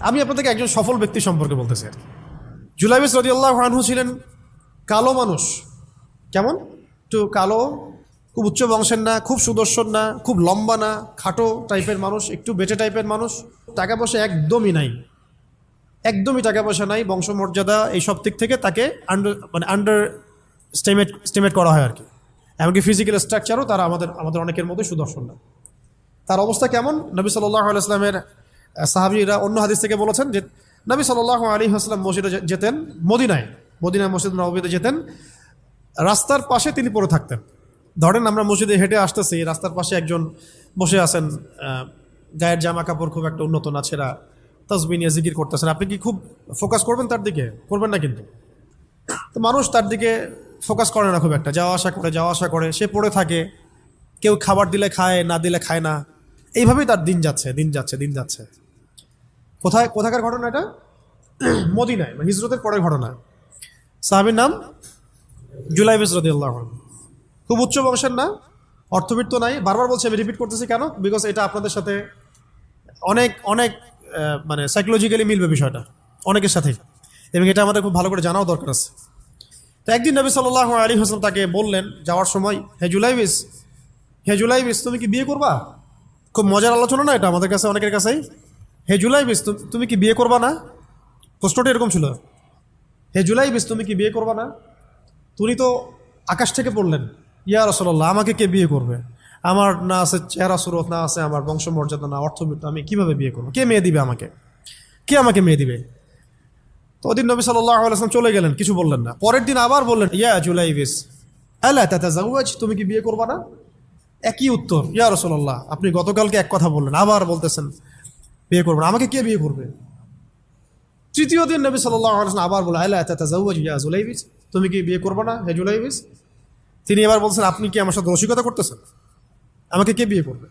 আমি আপনাদেরকে একজন সফল ব্যক্তি সম্পর্কে বলতেছি। জুলাইবিস রাদিয়াল্লাহু আনহু ছিলেন কালো মানুষ। কেমন? একটু কালো, খুব উচ্চ বংশের না, খুব সুদর্শন না, খুব লম্বা না, খাটো টাইপের মানুষ, একটু বেটে টাইপের মানুষ। টাকা পয়সা একদমই নাই, একদমই টাকা পয়সা নাই, বংশমর্যাদা এইসব দিক থেকে তাকে আন্ডার স্টেমেট করা হয় আর কি। এমনকি ফিজিক্যাল স্ট্রাকচারও তারা আমাদের অনেকের মধ্যে সুদর্শন না। তার অবস্থা কেমন? নবী সাল্লাল্লাহু আলাইহি ওয়াসাল্লামের সাহাবীরা অন্য হাদিস থেকে বলেছেন যে নবী সাল্লাল্লাহু আলাইহি ওয়াসাল্লাম মসজিদে যেতেন, মদিনায় মসজিদ নববীতে যেতেন, রাস্তার পাশে তিনি পড়ে থাকতেন। ধরেন আমরা মসজিদে হেঁটে আসতেছি, রাস্তার পাশে একজন বসে আছেন, গায়ের জামা কাপড় খুব একটা উন্নত না, ছেঁড়া, তাসবিহ নিয়ে জিকির করতেছেন। আপনি কি খুব ফোকাস করবেন তার দিকে? করবেন না কিন্তু। তো মানুষ তার দিকে ফোকাস করে না খুব একটা, যাওয়া আসা করে, সে পড়ে থাকে। কেউ খাবার দিলে খায়, না দিলে খায় না। এইভাবেই তার দিন যাচ্ছে। কোথাকার ঘটনা এটা? মদিনায়, হিজরতের পরের ঘটনা। সাহাবীর নাম জুলাইবিস রাদিয়াল্লাহু আনহু। খুব উচ্চ বংশের না, অর্থবিত্ত নাই। বারবার বলছি, আমি রিপিট করতেছি কেন? বিকজ এটা আপনাদের সাথে অনেক অনেক মানে সাইকোলজিক্যালি মিলবে বিষয়টা অনেকের সাথেই, এবং এটা আমাদের খুব ভালো করে জানাও দরকার আছে। তো একদিন নবী সাল্লাল্লাহু আলাইহি ওয়াসাল্লাম তাকে বললেন যাওয়ার সময়, হে জুলাইবিস তুমি কি বিয়ে করবা? খুব মজার আলোচনা না এটা আমাদের কাছে, অনেকের কাছেই। হে জুলাইবিস তুমি কি বিয়ে করবা না? প্রশ্নটা এরকম ছিল, হে জুলাইবিস তুমি কি বিয়ে করবা না? তুমি তো আকাশ থেকে পড়লেন, ইয়া রাসূলুল্লাহ আমাকে কে বিয়ে করবে? আমার না আছে চেহারা সুরত, না আছে আমার বংশমর্যাদা, না অর্থবিত্ত, আমি কিভাবে বিয়ে করবো? কে মেয়ে দিবে আমাকে? কে আমাকে মেয়ে দিবে? তো ওদিন নবী সাল্লাল্লাহু আলাইহি ওয়াসাল্লাম চলে গেলেন, কিছু বললেন না। পরের দিন আবার বললেন, ইয়া জুলাইবিস আলা তাতাযাওয়াজ তুমি কি বিয়ে করবা না? একই উত্তর, ইয়া রাসূলুল্লাহ আপনি গতকালকে এক কথা বললেন, আবার বলতেছেন বিয়ে করবেন, আমাকে কে বিয়ে করবে? তৃতীয় দিন নবী সাল্লাল্লাহু আলাইহি ওয়াসাল্লাম আবার বললেন, আলা তাতাযাওয়াজ ইয়া জুলাইবিস তুমি কি বিয়ে করবা না হে জুলাইবিস? তিনি এবার বলছেন, আপনি কি আমার সাথে রসিকতা করতেছেন? আমাকে কে বিয়ে করবে?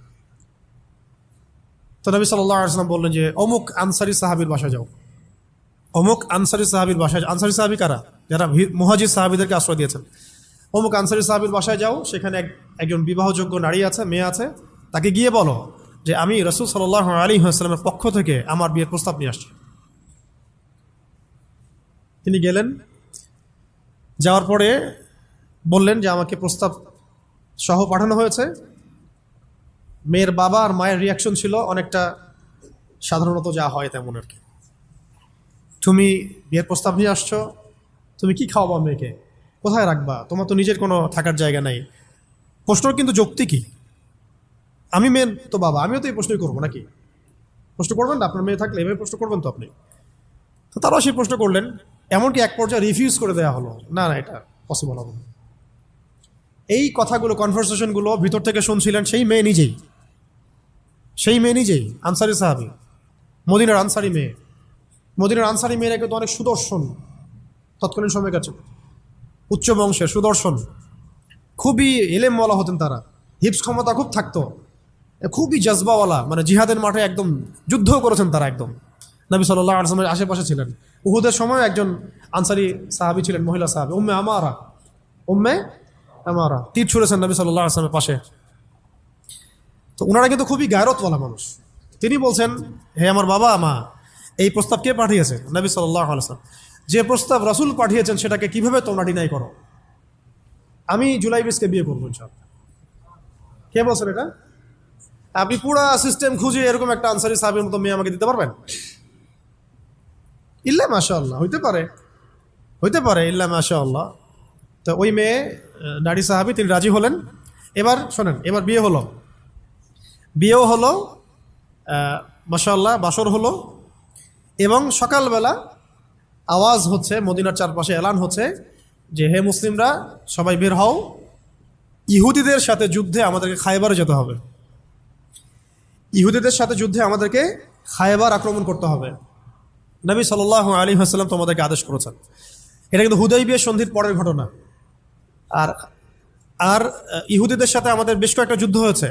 তো নবী সাল্লাল্লাহু আলাইহি ওয়াসাল্লাম বললেন যে অমুক আনসারী সাহাবীর বাসায় যাও। অমুক আনসারী সাহাবীর বাসায়, আনসারী সাহাবী কারা? যারা মুহাজির সাহাবীদেরকে আশ্রয় দিয়েছেন। অমুক আনসারী সাহাবীর বাসায় যাও, সেখানে একজন বিবাহযোগ্য নারী আছে, মেয়ে আছে, তাকে গিয়ে বলো যে আমি রাসূল সাল্লাল্লাহু আলাইহি ওয়াসাল্লামের পক্ষ থেকে আমার বিয়ের প্রস্তাব নিয়ে আসছি। তিনি গেলেন, যাওয়ার পরে বললেন যে আমাকে প্রস্তাব সহ পাঠানো হয়েছে। মেয়ের বাবা আর মায়ের রিয়াকশন ছিল অনেকটা সাধারণত যা হয় তেমন আর কি। তুমি বিয়ের প্রস্তাব নিয়ে আসছো, তুমি কি খাওয়াবা মেয়েকে? কোথায় রাখবা? তোমার তো নিজের কোনো থাকার জায়গা নাই। প্রশ্ন কিন্তু যৌক্তিক কি? আমি মেন তো বাবা, আমিও তো এই প্রশ্নই করবো নাকি? প্রশ্ন করবেন না? আপনার মেয়ে থাকলে এভাবে প্রশ্ন করবেন তো আপনি। তো তারাও সেই প্রশ্ন করলেন, এমনকি এক পর্যায়ে রিফিউজ করে দেওয়া হলো, না এটা পসিবল হবে না। এই কথাগুলো, কনভারসেশনগুলো ভিতর থেকে শুনছিলেন সেই মেয়ে নিজেই, আনসারী সাহাবী, মদিনার আনসারী মেয়েরা কিন্তু অনেক সুদর্শন তৎকালীন সময় কাছে, উচ্চ বংশের সুদর্শন, খুবই এলেমওয়ালা হতেন তারা, হিপস ক্ষমতা খুব থাকতো, খুবই জজবাওয়ালা, মানে জিহাদের মাঠে একদম যুদ্ধও করেছেন তারা, একদম নবী সাল্লাল্লাহু আলাইহি ওয়াসাল্লামের আশেপাশে ছিলেন। উহুদের সময় একজন আনসারী সাহাবী ছিলেন, মহিলা সাহাবী, উম্মে আমারা তীর ছুঁড়েছেন নবী সাল্লাল্লাহু আলাইহি ওয়াসাল্লামের পাশে। তো ওনারা কিন্তু খুবই গায়রতওয়ালা মানুষ। তিনি বলছেন, হে আমার বাবা মা, এই প্রস্তাব কে পাঠিয়েছে? নবী সাল্লাল্লাহু আলাইহি ওয়াসাল্লাম। যে প্রস্তাব রাসূল পাঠিয়েছেন সেটাকে কিভাবে তোমরা ডিনাই করো? আমি জুলাইবিসকে বিয়ে করবো ইনশাআল্লাহ। কে বলছেন এটা? আপনি পুরা সিস্টেম খুঁজে এরকম একটা আনসারী সাহাবীর মতো মেয়ে আমাকে দিতে পারবেন? ইল্লা মাশাআল্লাহ, হইতে পারে ইল্লা মাশাআল্লাহ। তো ওই মেয়ে নারী সাহাবী, তিনি রাজি হলেন। এবার শোনেন, এবার বিয়েও হলো, মাশাআল্লাহ, বাসর হলো, এবং সকালবেলা আওয়াজ হচ্ছে, মদিনার চারপাশে এলান হচ্ছে যে হে মুসলিমরা সবাই বের হও, ইহুদিদের সাথে যুদ্ধে আমাদেরকে খায়বারে যেতে হবে। ইহুদিদের সাথে যুদ্ধে আমাদেরকে খায়বার আক্রমণ করতে হবে। নবী সাল্লাল্লাহু আলাইহি ওয়াসাল্লাম তোমাদেরকে আদেশ করেছেন। এটা কিন্তু হুদাইবিয়া সন্ধির পরের ঘটনা। আর ইহুদিদের সাথে আমাদের বেশ কয়েকটা যুদ্ধ হয়েছে,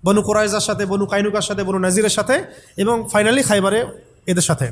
বনু কুরাইজার সাথে, বনু কাইনুকার সাথে, বনু নাজিরের সাথে, এবং ফাইনালি খায়বারে এদের সাথে।